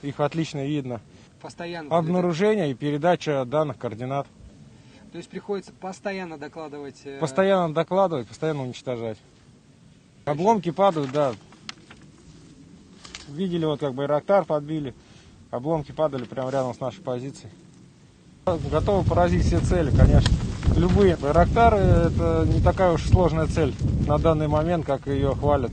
их отлично видно. Постоянно. Обнаружение и передача данных координат. То есть приходится постоянно докладывать. Постоянно докладывать, постоянно уничтожать. Обломки падают, да. Видели, вот как Байрактар подбили. Обломки падали прямо рядом с нашей позицией. Готовы поразить все цели, конечно. Любые Байрактары — это не такая уж сложная цель на данный момент, как ее хвалят.